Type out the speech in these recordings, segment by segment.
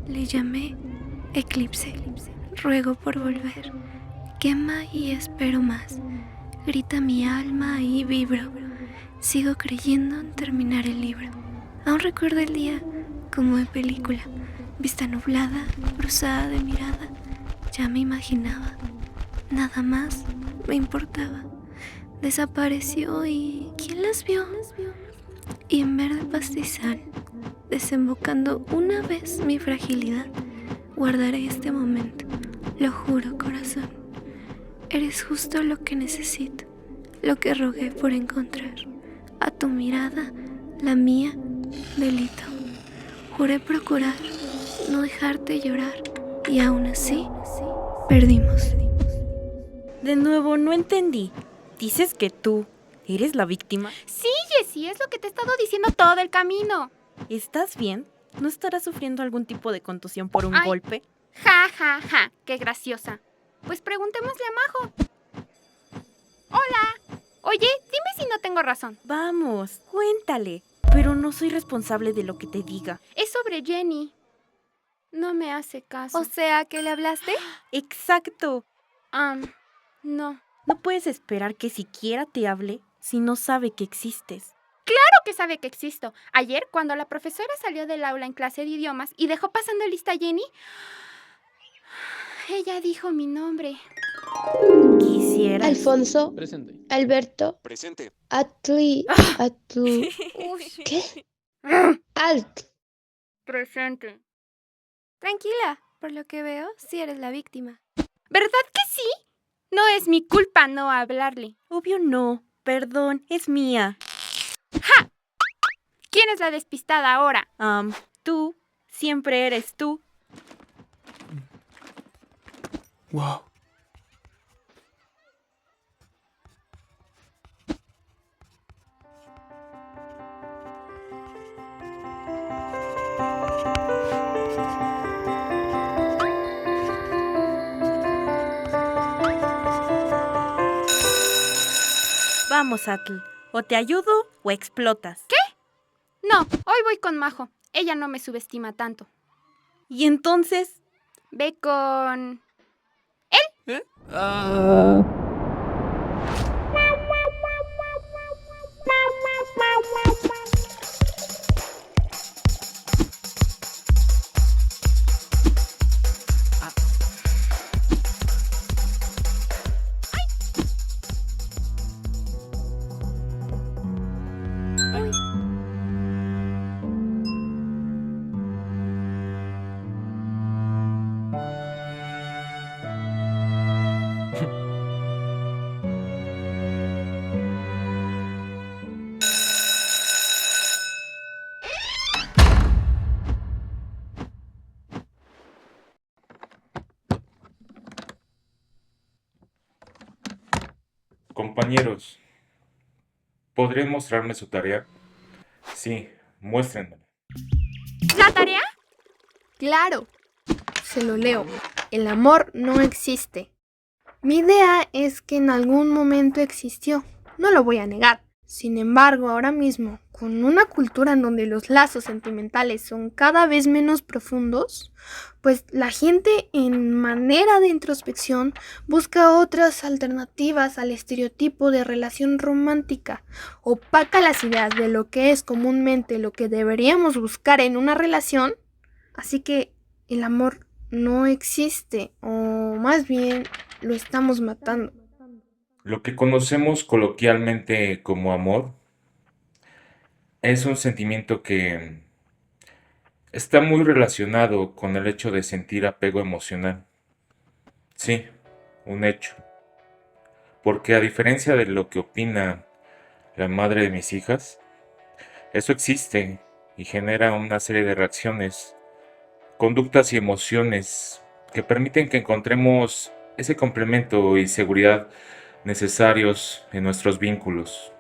Le llamé eclipse. Ruego por volver. Quema y espero más. Grita mi alma y vibro. Sigo creyendo en terminar el libro. Aún recuerdo el día como de película. Vista nublada, cruzada de mirada. Ya me imaginaba. Nada más me importaba. Desapareció y ¿quién las vio? Y en verde pastizal, desembocando una vez mi fragilidad, guardaré este momento. Lo juro, corazón. Eres justo lo que necesito, lo que rogué por encontrar. A tu mirada, la mía, delito. Juré procurar no dejarte llorar y aún así perdimos. De nuevo, no entendí. ¿Dices que tú eres la víctima? Sí, Jessie, es lo que te he estado diciendo todo el camino. ¿Estás bien? ¿No estarás sufriendo algún tipo de contusión por un Ay. golpe? Ja, ja, ja, qué graciosa. Pues preguntémosle a Majo. Hola. Oye, dime si no tengo razón. Vamos, cuéntale. Pero no soy responsable de lo que te diga. Es sobre Jenny. No me hace caso. O sea, ¿que le hablaste? Exacto. No. No puedes esperar que siquiera te hable si no sabe que existes. Claro que sabe que existo. Ayer, cuando la profesora salió del aula en clase de idiomas y dejó pasando lista a Jenny, ella dijo mi nombre. Quisiera. Alfonso, Presente. Alberto, Presente. Atli, ¿qué? Alt. Presente. Tranquila, por lo que veo, sí eres la víctima. ¿Verdad que sí? No es mi culpa no hablarle. Obvio no. Perdón, es mía. ¿Quién es la despistada ahora? Tú. Siempre eres tú. Wow. Vamos, Atl. O te ayudo o explotas. ¿Qué? No, hoy voy con Majo. Ella no me subestima tanto. Y entonces, Ve con... ¿Eh? Compañeros, ¿podrían mostrarme su tarea? Sí, muéstrenmela. ¿La tarea? Claro, se lo leo. El amor no existe. Mi idea es que en algún momento existió, no lo voy a negar. Sin embargo, ahora mismo, con una cultura en donde los lazos sentimentales son cada vez menos profundos, pues la gente en manera de introspección busca otras alternativas al estereotipo de relación romántica, opaca las ideas de lo que es comúnmente lo que deberíamos buscar en una relación. Así que el amor no existe, o más bien lo estamos matando. Lo que conocemos coloquialmente como amor es un sentimiento que está muy relacionado con el hecho de sentir apego emocional. Sí, un hecho. Porque a diferencia de lo que opina la madre de mis hijas, eso existe y genera una serie de reacciones, conductas y emociones que permiten que encontremos ese complemento y seguridad necesarios en nuestros vínculos.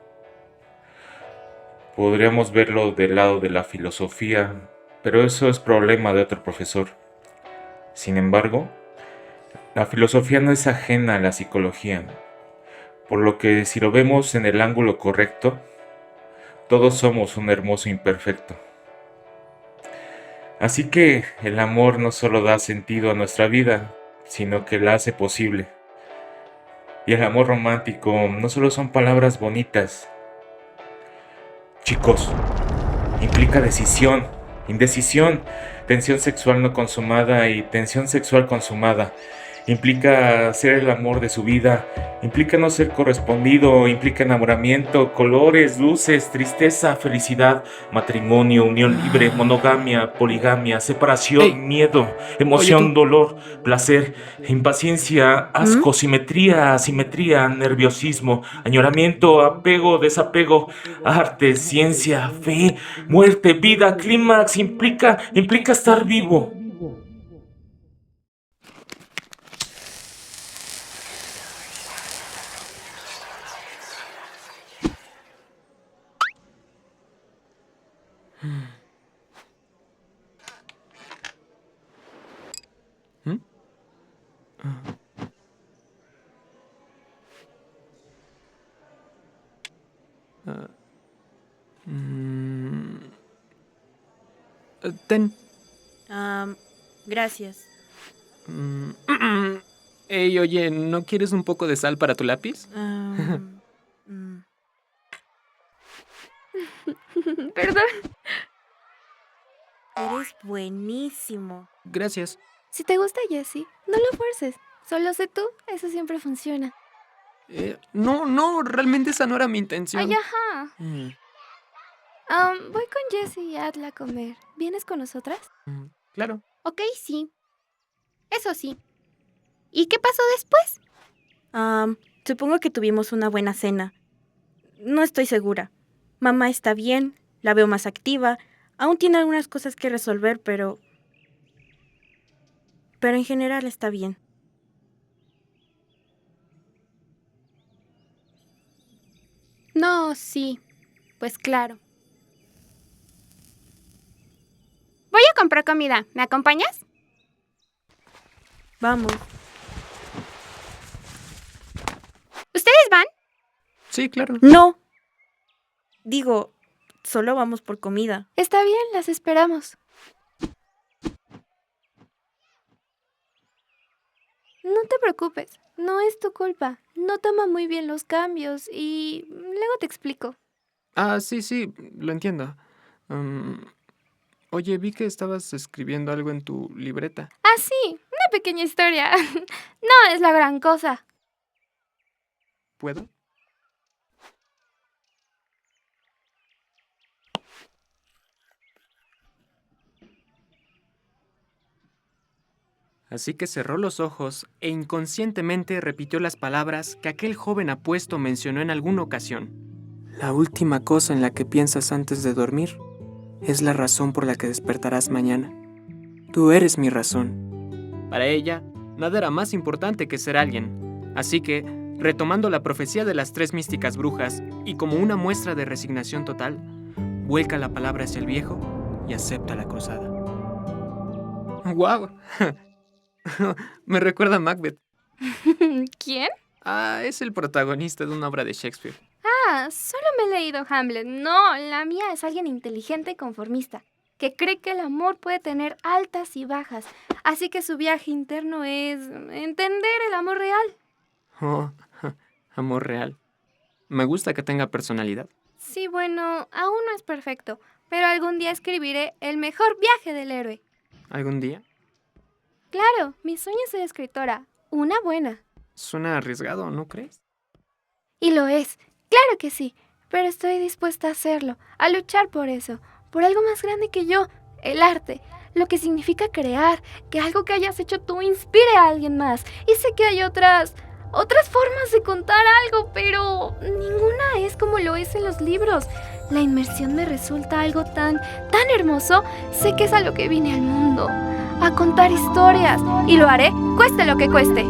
Podríamos verlo del lado de la filosofía, pero eso es problema de otro profesor. Sin embargo, la filosofía no es ajena a la psicología, por lo que si lo vemos en el ángulo correcto, todos somos un hermoso imperfecto. Así que el amor no solo da sentido a nuestra vida, sino que la hace posible. Y el amor romántico no solo son palabras bonitas. Chicos, implica decisión, indecisión, tensión sexual no consumada y tensión sexual consumada. Implica ser el amor de su vida, implica no ser correspondido, implica enamoramiento, colores, luces, tristeza, felicidad, matrimonio, unión libre, monogamia, poligamia, separación, Ey. miedo, emoción, Oye, tú. dolor, placer, impaciencia, asco, simetría, asimetría, nerviosismo, añoramiento, apego, desapego, arte, ciencia, fe, muerte, vida, clímax, implica estar vivo. ¿Mm? Ah, mm, Ten. Gracias. Mm, Ey, oye, ¿no quieres un poco de sal para tu lápiz? Perdón. Eres buenísimo. Gracias. Si te gusta Jessie, no lo fuerces. Solo sé tú, eso siempre funciona. No, realmente esa no era mi intención. Ay, ajá. Mm, Voy con Jessie y Adla a comer. ¿Vienes con nosotras? claro. Ok, sí. Eso sí. ¿Y qué pasó después? Supongo que tuvimos una buena cena. No estoy segura. Mamá está bien, la veo más activa. Aún tiene algunas cosas que resolver, pero en general está bien. No, sí. Pues claro. Voy a comprar comida. ¿Me acompañas? Vamos. ¿Ustedes van? Sí, claro. No. Digo, solo vamos por comida. Está bien, las esperamos. No te preocupes, no es tu culpa. No toma muy bien los cambios y luego te explico. Ah, sí, lo entiendo. Oye, vi que estabas escribiendo algo en tu libreta. Ah, sí, una pequeña historia. No es la gran cosa. ¿Puedo? Así que cerró los ojos e inconscientemente repitió las palabras que aquel joven apuesto mencionó en alguna ocasión. La última cosa en la que piensas antes de dormir es la razón por la que despertarás mañana. Tú eres mi razón. Para ella, nada era más importante que ser alguien. Así que, retomando la profecía de las 3 místicas brujas y como una muestra de resignación total, vuelca la palabra hacia el viejo y acepta la cruzada. ¡Guau! Me recuerda a Macbeth. ¿Quién? Ah, es el protagonista de una obra de Shakespeare. Ah, solo me he leído Hamlet. No, la mía es alguien inteligente y conformista, que cree que el amor puede tener altas y bajas, así que su viaje interno es entender el amor real. Oh, amor real. Me gusta que tenga personalidad. Sí, bueno, aún no es perfecto, pero algún día escribiré el mejor viaje del héroe. ¿Algún día? Claro, mi sueño es ser escritora, una buena. Suena arriesgado, ¿no crees? Y lo es, claro que sí, pero estoy dispuesta a hacerlo, a luchar por eso, por algo más grande que yo, el arte, lo que significa crear, que algo que hayas hecho tú inspire a alguien más. Y sé que hay otras formas de contar algo, pero ninguna es como lo es en los libros. La inmersión me resulta algo tan hermoso. Sé que es a lo que vine al mundo, a contar historias, y lo haré, cueste lo que cueste.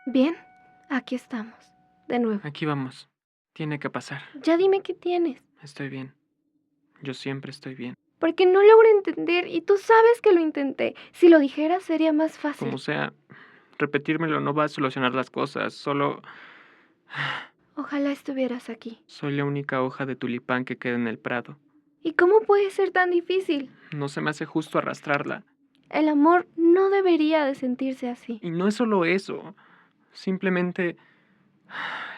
Bien, aquí estamos. De nuevo. Aquí vamos. Tiene que pasar. Ya dime qué tienes. Estoy bien. Yo siempre estoy bien. Porque no logro entender y tú sabes que lo intenté. Si lo dijeras sería más fácil. Como sea, repetírmelo no va a solucionar las cosas. Solo Ojalá estuvieras aquí. soy la única hoja de tulipán que queda en el prado. ¿Y cómo puede ser tan difícil? No se me hace justo arrastrarla. El amor no debería de sentirse así. Y no es solo eso. Simplemente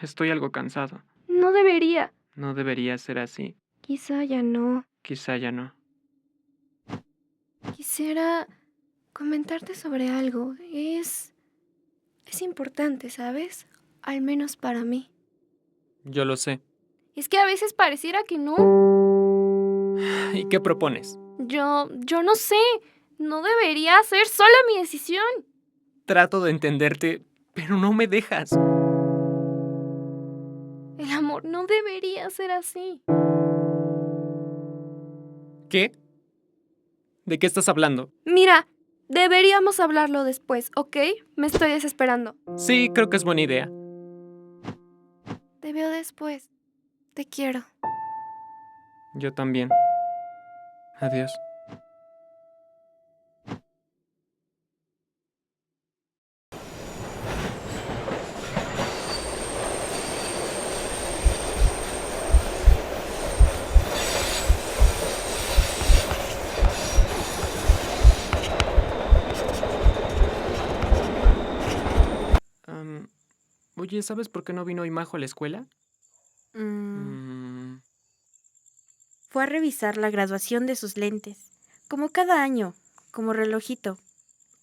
estoy algo cansado. No debería. No debería ser así. Quizá ya no. Quizá ya no. Quisiera comentarte sobre algo. Es importante, ¿sabes? Al menos para mí. Yo lo sé. Es que a veces pareciera que no. ¿Y qué propones? Yo no sé. No debería ser sola mi decisión. Trato de entenderte, pero no me dejas. El amor no debería ser así. ¿Qué? ¿De qué estás hablando? Mira, deberíamos hablarlo después, ¿ok? Me estoy desesperando. Sí, creo que es buena idea. Te veo después. Te quiero. Yo también. Adiós. Oye, ¿sabes por qué no vino hoy Majo a la escuela? Fue a revisar la graduación de sus lentes, como cada año, como relojito.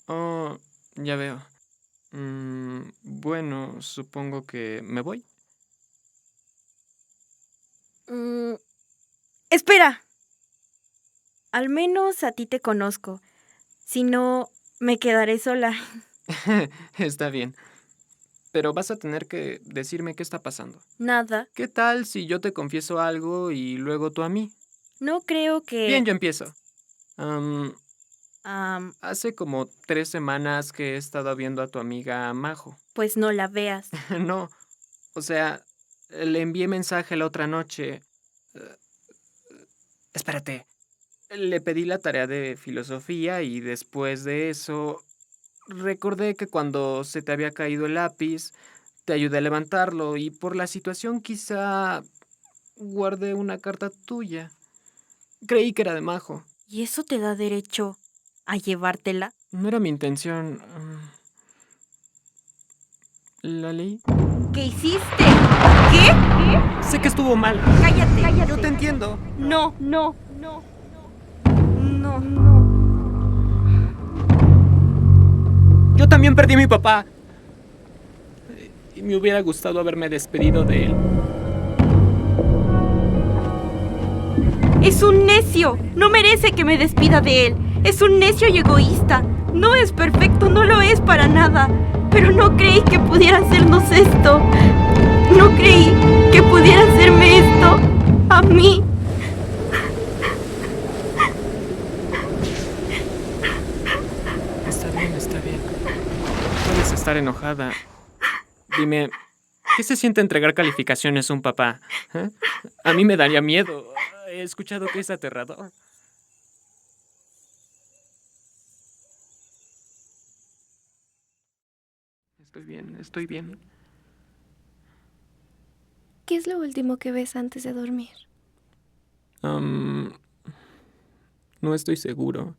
Oh, ya veo. Bueno, supongo que me voy. ¡Espera! Al menos a ti te conozco. Si no, me quedaré sola. Está bien. Pero vas a tener que decirme qué está pasando. Nada. ¿Qué tal si yo te confieso algo y luego tú a mí? No creo que... Bien, yo empiezo. Hace como 3 semanas que he estado viendo a tu amiga Majo. Pues no la veas. No, o sea, le envié mensaje la otra noche. Espérate. Le pedí la tarea de filosofía y después de eso recordé que cuando se te había caído el lápiz, te ayudé a levantarlo y por la situación quizá guardé una carta tuya. Creí que era de Majo. ¿Y eso te da derecho a llevártela? No era mi intención. ¿La leí? ¿Qué hiciste? ¿Qué? Sé que estuvo mal. Cállate. Yo te entiendo. No. Yo también perdí a mi papá. Y me hubiera gustado haberme despedido de él. Es un necio. No merece que me despida de él. Es un necio y egoísta. No es perfecto, no lo es para nada. Pero no creí que pudiera hacernos esto. No creí que pudiera hacerme esto a mí. Está bien. Puedes estar enojada. Dime, ¿qué se siente entregar calificaciones a un papá? ¿Eh? A mí me daría miedo. He escuchado que es aterrador. Estoy bien. ¿Qué es lo último que ves antes de dormir? No estoy seguro.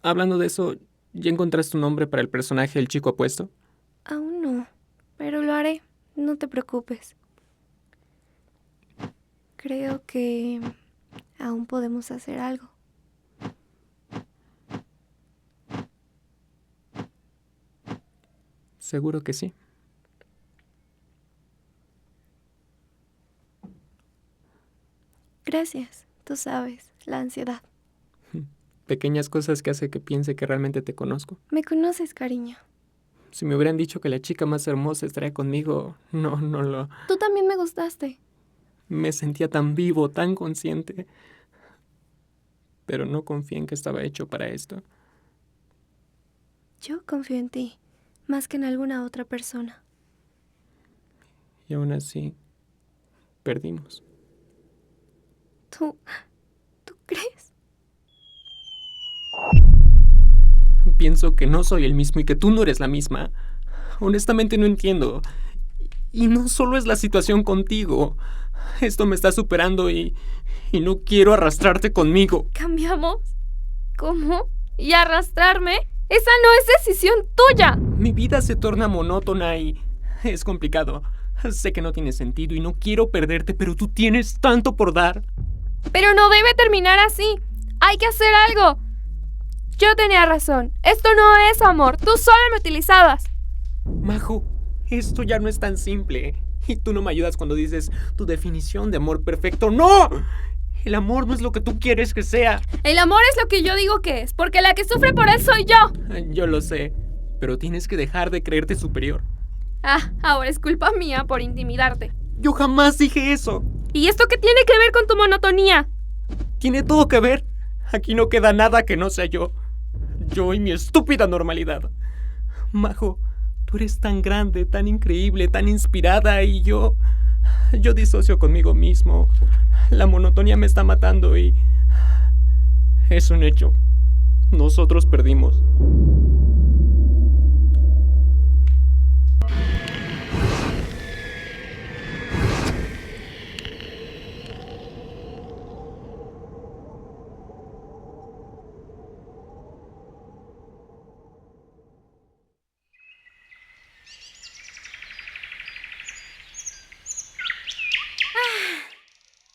Hablando de eso, ¿ya encontraste un nombre para el personaje del chico apuesto? Aún no, pero lo haré. No te preocupes. Creo que aún podemos hacer algo. Seguro que sí. Gracias. Tú sabes, la ansiedad. Pequeñas cosas que hace que piense que realmente te conozco. Me conoces, cariño. Si me hubieran dicho que la chica más hermosa estaría conmigo, no lo... Tú también me gustaste. Me sentía tan vivo, tan consciente. Pero no confié en que estaba hecho para esto. Yo confío en ti. más que en alguna otra persona. Y aún así, perdimos. ¿Tú crees? Pienso que no soy el mismo y que tú no eres la misma. Honestamente no entiendo. Y no solo es la situación contigo. Esto me está superando y no quiero arrastrarte conmigo. ¿Cambiamos? ¿Cómo? ¿Y arrastrarme? Esa no es decisión tuya. Mi vida se torna monótona y es complicado. Sé que no tiene sentido y no quiero perderte, pero tú tienes tanto por dar. Pero no debe terminar así. Hay que hacer algo. Yo tenía razón. Esto no es amor. Tú solo me utilizabas. Majo, esto ya no es tan simple. Y tú no me ayudas cuando dices tu definición de amor perfecto. ¡No! El amor no es lo que tú quieres que sea. El amor es lo que yo digo que es, porque la que sufre por él soy yo. Yo lo sé, pero tienes que dejar de creerte superior. Ah, ahora es culpa mía por intimidarte. Yo jamás dije eso. ¿Y esto qué tiene que ver con tu monotonía? Tiene todo que ver. Aquí no queda nada que no sea yo. Yo y mi estúpida normalidad. Majo, tú eres tan grande, tan increíble, tan inspirada y yo disocio conmigo mismo. La monotonía me está matando y es un hecho. Nosotros perdimos.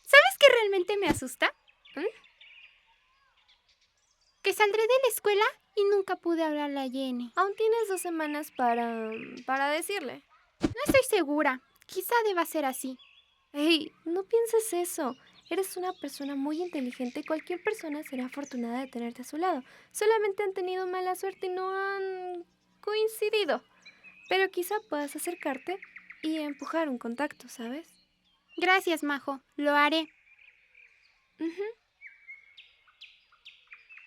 ¿Sabes qué realmente me asusta? Que saldré de la escuela y nunca pude hablarle a Jenny. Aún tienes 2 semanas para decirle. No estoy segura. Quizá deba ser así. Hey, no pienses eso. Eres una persona muy inteligente y cualquier persona será afortunada de tenerte a su lado. Solamente han tenido mala suerte y no han coincidido. Pero quizá puedas acercarte y empujar un contacto, ¿sabes? Gracias, Majo. Lo haré. Ujú.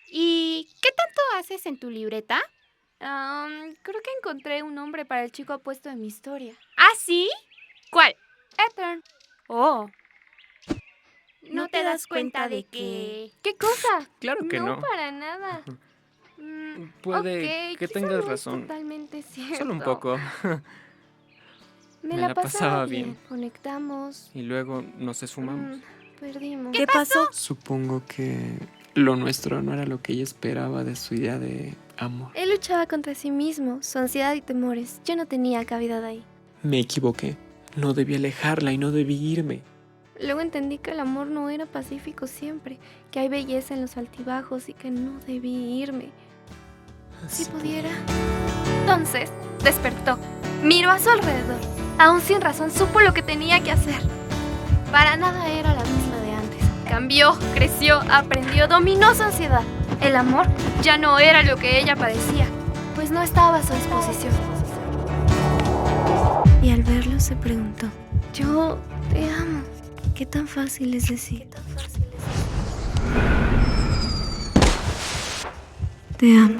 ¿Y qué tanto haces en tu libreta? Creo que encontré un nombre para el chico apuesto de mi historia. ¿Ah, sí? ¿Cuál? Ethan. Oh. ¿No te das cuenta de que...? ¿Qué cosa? Claro que no. No, para nada. Puede Ok, que quizá tengas no es razón. totalmente cierto. Solo un poco. Me Me la la pasaba pasaba bien. bien. Conectamos. Y luego nos esfumamos. Perdimos. ¿Qué pasó? Supongo que lo nuestro no era lo que ella esperaba de su idea de amor. Él luchaba contra sí mismo, su ansiedad y temores. Yo no tenía cavidad ahí. Me equivoqué. No debí alejarla y no debí irme. Luego entendí que el amor no era pacífico siempre, que hay belleza en los altibajos y que no debí irme. Si pudiera. Entonces, despertó. Miró a su alrededor. Aún sin razón, supo lo que tenía que hacer. Para nada era la misma de antes. Cambió, creció, aprendió, dominó su ansiedad. El amor ya no era lo que ella padecía, pues no estaba a su disposición. Y al verlo se preguntó: yo te amo. ¿Qué tan fácil es decir? Te amo.